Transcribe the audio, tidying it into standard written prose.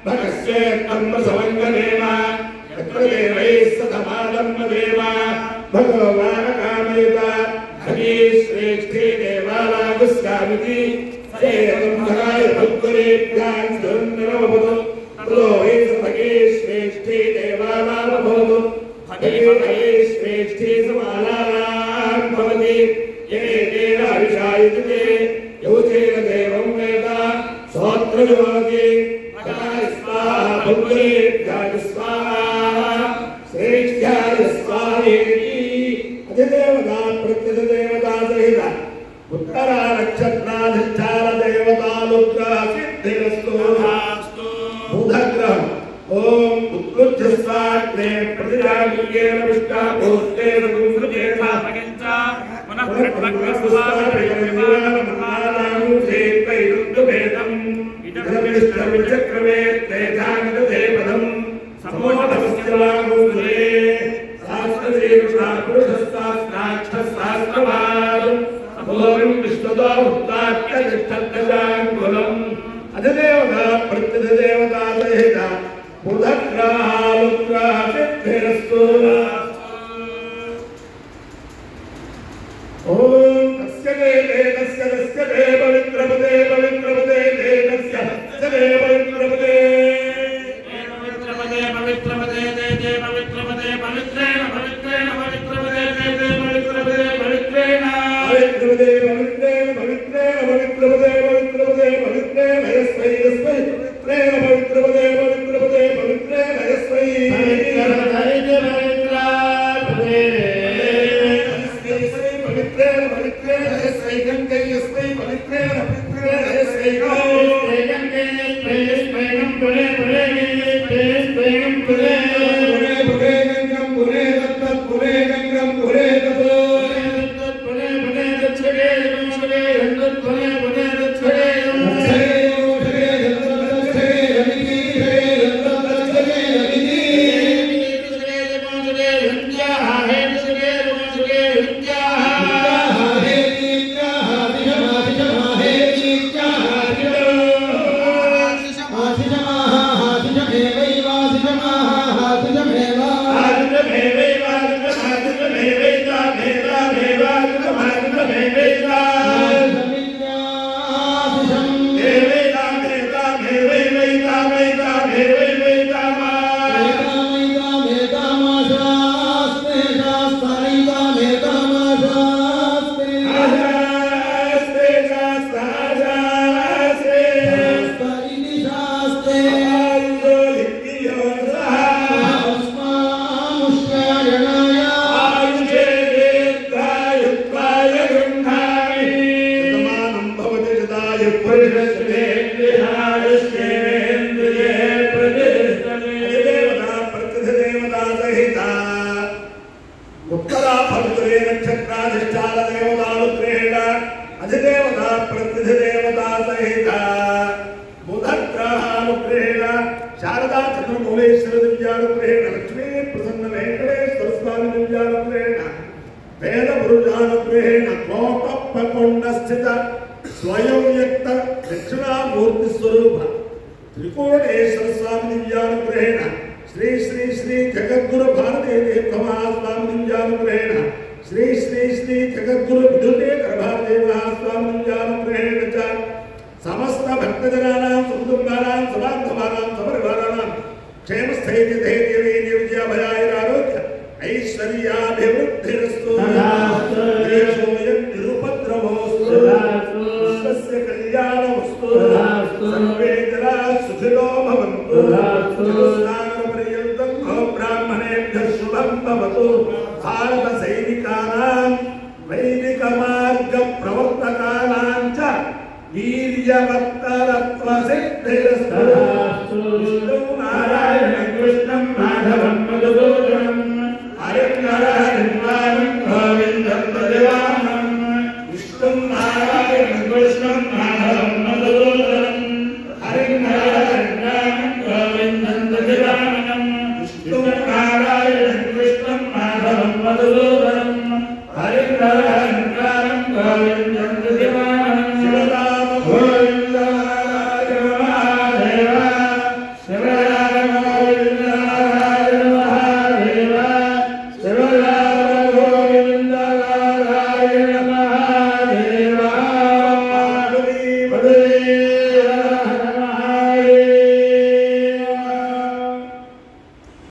भगस्ये तम्र समंगनेमा यत्र देवैः सतमालम्बदेवा भगवान् कामयता हरि श्रेष्ठे देवानागस्यामिति एवं भगाय भक्तरेभ्यां सुरन्नरमभवतु प्रोहे सभगे श्रेष्ठे देवानामभवतु भगे श्रेष्ठे समानानां भवति येन हरिषायते योचेन देवं वेद सोत्रयोगे भगाय स्वाहा भक्तरेभ्यां स्वाहा श्रेष्ठ्याय स्वाहेति अधिदेवता प्रत्यधिदेवता सहित उत्तरा नक्षत्राधिष्ठान देवतानुग्रह सिद्धिरस्तु बुधग्रहम् ओम उत्कुज्जस्वाग्ने प्रतिजागुल्येन विष्टाभूतेन गुंसुकेथा भगञ्चा मनः प्रत्वग्रस्वाभिर्विमानानुसेतैरुद्वेदम् इदमिष्टविचक्रमे तेजानिदेवदम् समोढवस्यवागुंसुले शास्त्रदेवता पुरुषस्तास्त्राक्षस्तास्त्रवादम् समोरिं विष्णुदो भक्ताख्यतिष्ठत्तजाङ्कुलम् अधिदेवता प्रत्यधिदेवता सहित बुधग्रहानुग्रह सिद्धिरस्तु ओम तस्य पवित्रपदे पवित्रपदे तस्य पवित्रपदे पवित्रेण पवित्रेण पवित्रपदे पवित्रपदे पवित्रेण पवित्रपदे पवित्रेण पवित्रेण पवित्रपदे पवित्रपदे पवित्रेण यस्मै यस्मै पवित्रेण पवित्रपदे पवित्रपदे पवित्रेण यस्मै पवित्रेण पवित्रेण यस्मै गङ्गे यस्मै पवित्रेण पवित्रेण यस्मै गङ्गे यस्मै पुरे पुरे यस्मै पुरे पुरे गङ्गं पुरे तत् पुरे गङ्गं पुरे तत् पुरे पुरे दक्षिणे दक्षिणे तत् पुरे पुरे दक्षिणे अधिदेवता प्रतिदेवता सहित बुधग्रहानुग्रहेण शारदा चंद्रमौलेश्वर दिव्यानुग्रहेण लक्ष्मी प्रसन्न वेंकटेश्वर स्वामी दिव्यानुग्रहेण वेद पुरुषानुग्रहेण कोटप्पकोण्डस्थित स्वयं व्यक्त दक्षिणामूर्ति स्वरूप त्रिकोणेश्वर स्वामी दिव्यानुग्रहेण श्री श्री श्री जगद्गुरु भारती देव महास्वामी दिव्यानुग्रहेण श्री श्री श्री जगद्गुरु विदुतेतर भारती महास्वामी दिव्यानुग्रहेण च समस्त भक्तजनानां सुकुटुम्बानां सबान्धवानां सपरिवाराणां क्षेमस्थैर्य धैर्य वीर्य विजयाभयायुरारोग्य ऐश्वर्याभिवृद्धिरस्तु देशोऽयं निरुपद्रवोऽस्तु विश्वस्य कल्याणमस्तु सर्वे जनाः सुखिनो भवन्तु चतुस्नानपर्यन्तं ब्राह्मणेभ्यः शुभं भवतु भारत सैनिकानां वैदिक मार्ग प्रवर्तकानां च वीर्यवत्तरत्व सिद्धिरस्तु विष्णु नारायणं कृष्णं माधवं मधुसूदनं हरिं नारायणं गोविन्दं भजवामः विष्णु नारायणं कृष्णं माधवं मधुसूदनं हरिं नारायणं गोविन्दं भजवामः विष्णु नारायणं कृष्णं माधवं मधुसूदनं